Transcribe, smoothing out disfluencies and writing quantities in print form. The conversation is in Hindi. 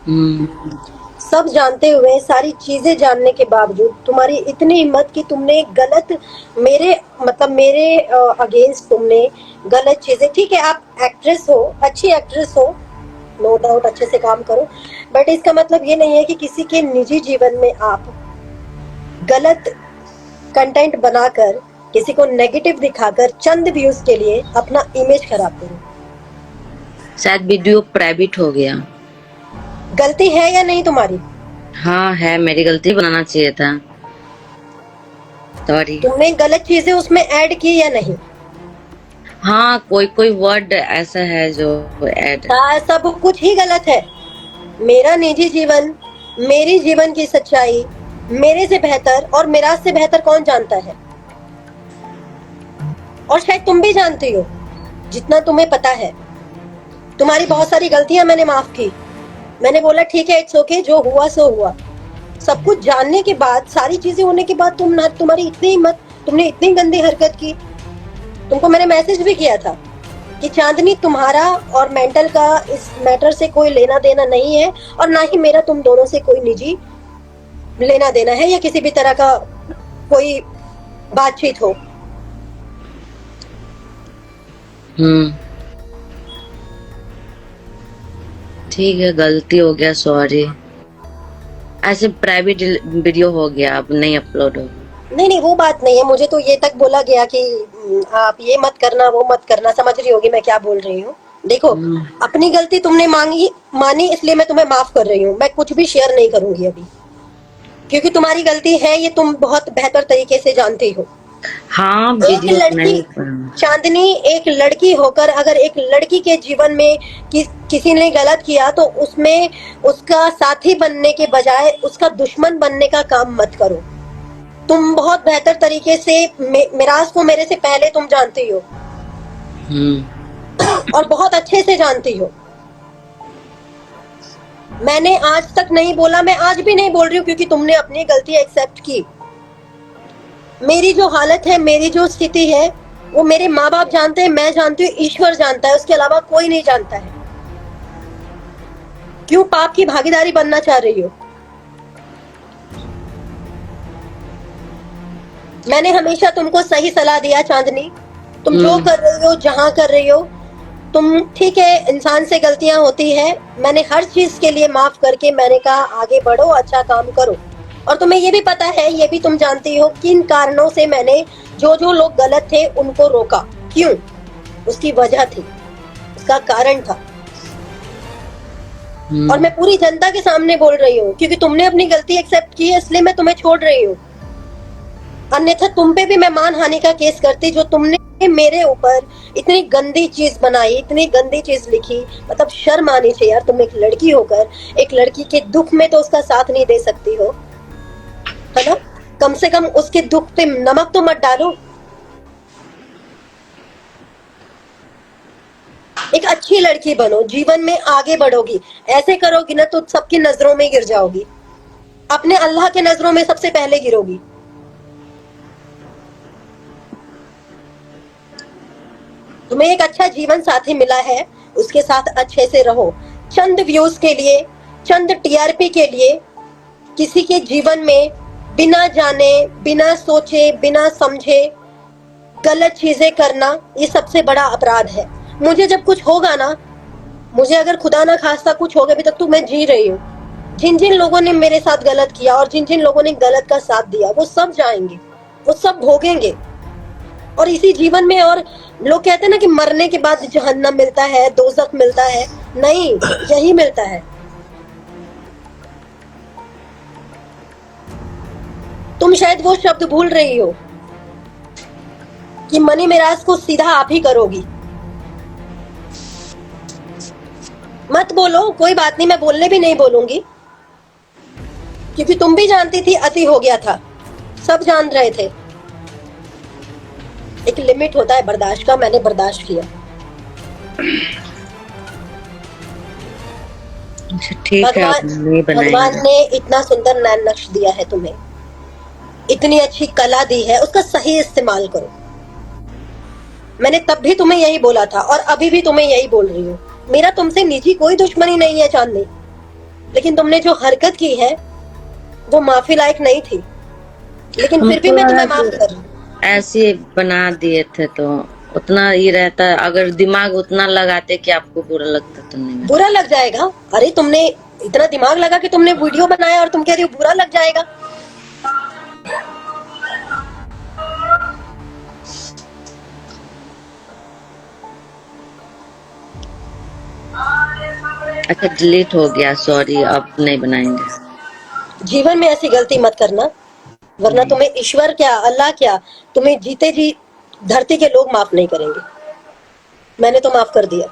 हम्म। सब जानते हुए, सारी चीजें जानने के बावजूद तुम्हारी इतनी हिम्मत कि तुमने गलत, मेरे मतलब मेरे अगेंस्ट तुमने गलत चीजें, ठीक है आप एक्ट्रेस हो, अच्छी एक्ट्रेस हो, नो डाउट अच्छे से काम करो, बट इसका मतलब ये नहीं है कि किसी के निजी जीवन में आप गलत कंटेंट बनाकर, किसी को नेगेटिव दिखाकर चंद व्यूज के लिए अपना इमेज खराब करो। शायद वीडियो प्राइवेट हो गया। गलती है या नहीं तुम्हारी? हाँ है, मेरी गलती, बनाना चाहिए था। सॉरी। तुमने गलत चीजें उसमें ऐड की या नहीं? हाँ, कोई कोई वर्ड ऐसा है जो ऐड। सब कुछ ही गलत है। मेरा निजी जीवन, मेरी जीवन की सच्चाई मेरे से बेहतर और मिराज से बेहतर कौन जानता है? और शायद तुम भी जानती हो, जितना तुम्हें पता है। तुम्हारी बहुत सारी गलतियां मैंने माफ की, मैंने बोला ठीक है इट्स ओके, जो हुआ सो हुआ। सब कुछ जानने के बाद, सारी चीजें होने के बाद तुम्हारी इतनी हिम्मत, तुमने इतनी गंदी हरकत की। तुमको मैंने मैसेज भी किया था कि चांदनी, तुम्हारा और मेंटल का इस मैटर से कोई लेना देना नहीं है, और ना ही मेरा तुम दोनों से कोई निजी लेना देना है या किसी भी तरह का कोई बातचीत हो। हम्म। ठीक है, गलती हो गया, सॉरी। ऐसे प्राइवेट वीडियो हो गया, अब नहीं अपलोड होगा। नहीं नहीं, वो बात नहीं है, मुझे तो ये तक बोला गया कि आप ये मत करना, वो मत करना, समझ रही होगी मैं क्या बोल रही हूँ। देखो, हम्म। अपनी गलती तुमने मानी, इसलिए मैं तुम्हें माफ कर रही हूँ। मैं कुछ भी शेयर नहीं करूंगी अभी, क्योंकि तुम्हारी गलती है ये तुम बहुत बेहतर तरीके से जानती हो। हाँ, एक वीडियो लड़की, नहीं पड़ा। चांदनी, एक लड़की होकर अगर एक लड़की के जीवन में किसी ने गलत किया तो उसमें उसका साथी बनने के बजाय उसका दुश्मन बनने का काम मत करो। तुम बहुत बेहतर तरीके से मिराज को मेरे से पहले तुम जानती हो, और बहुत अच्छे से जानती हो। मैंने आज तक नहीं बोला, मैं आज भी नहीं बोल रही हूँ, क्योंकि तुमने अपनी गलती एक्सेप्ट की। मेरी जो हालत है, मेरी जो स्थिति है, वो मेरे माँ बाप जानते हैं, मैं जानती हूँ, ईश्वर जानता है, उसके अलावा कोई नहीं जानता है। क्यों पाप की भागीदारी बनना चाह रही हो? मैंने हमेशा तुमको सही सलाह दिया चांदनी, तुम जो कर रही हो, जहां कर रही हो, तुम ठीक है, इंसान से गलतियां होती है, मैंने हर चीज के लिए माफ करके मैंने कहा आगे बढ़ो, अच्छा काम करो। और तुम्हें ये भी पता है, ये भी तुम जानती हो किन कारणों से मैंने जो जो लोग गलत थे उनको रोका। क्यों? उसकी वजह थी, उसका कारण था। और मैं पूरी जनता के सामने बोल रही हूँ, क्योंकि तुमने अपनी गलती एक्सेप्ट की है, इसलिए मैं तुम्हें छोड़ रही हूँ। अन्यथा तुम पे भी मैं मानहानि का केस करती, जो तुमने मेरे ऊपर इतनी गंदी चीज बनाई, इतनी गंदी चीज लिखी। मतलब शर्म आनी चाहिए यार, तुम एक लड़की होकर एक लड़की के दुख में तो उसका साथ नहीं दे सकती हो, है ना? कम से कम उसके दुख पे नमक तो मत डालो। एक अच्छी लड़की बनो, जीवन में आगे बढ़ोगी। ऐसे करोगी ना तो सबकी नजरों में गिर जाओगी, अपने अल्लाह के नजरों में सबसे पहले गिरोगी। तुम्हें एक अच्छा जीवन साथी मिला है, उसके साथ अच्छे से रहो। चंद व्यूज के लिए, चंद टीआरपी के लिए किसी के जीवन में बिना जाने, बिना सोचे, बिना समझे गलत चीजें करना, ये सबसे बड़ा अपराध है। मुझे जब कुछ होगा ना, मुझे अगर खुदा ना खास्ता कुछ हो गया, अभी तक तो मैं जी रही हूँ, जिन जिन लोगों ने मेरे साथ गलत किया और जिन जिन लोगों ने गलत का साथ दिया, वो सब जाएंगे, वो सब भोगेंगे। और इसी जीवन में, और लोग कहते हैं ना कि मरने के बाद जहन्नम मिलता है, दोज़ख मिलता है, नहीं, यही मिलता है। तुम शायद वो शब्द भूल रही हो कि मनी मिराज को सीधा आप ही करोगी। मत बोलो, कोई बात नहीं, मैं बोलने भी नहीं बोलूंगी, क्योंकि तुम भी जानती थी अति हो गया था, सब जान रहे थे। एक लिमिट होता है बर्दाश्त का, मैंने बर्दाश्त किया। ठीक है, अब नहीं भगवान बनाएंगे। ने इतना सुंदर नैन नक्श दिया है तुम्हें, इतनी अच्छी कला दी है, उसका सही इस्तेमाल करो। मैंने तब भी तुम्हें यही बोला था और अभी भी तुम्हें यही बोल रही हूँ। मेरा तुमसे निजी कोई दुश्मनी नहीं है चांदनी, लेकिन तुमने जो हरकत की है वो माफी लायक नहीं थी, लेकिन हम फिर भी तो मैं तुम्हें माफ कर रही हूँ। ऐसे बना दिए थे, तो उतना ही रहता। अगर दिमाग उतना लगाते कि आपको बुरा लगता तो नहीं मैं। बुरा लग जाएगा? अरे तुमने इतना दिमाग लगा कि तुमने वीडियो बनाया और तुम कह रही हो बुरा लग जाएगा। अच्छा, डिलीट हो गया, सॉरी, अब नहीं बनाएंगे। जीवन में ऐसी गलती मत करना, वरना तुम्हें ईश्वर क्या, अल्लाह क्या, तुम्हें जीते जी धरती के लोग माफ नहीं करेंगे। मैंने तो माफ कर दिया।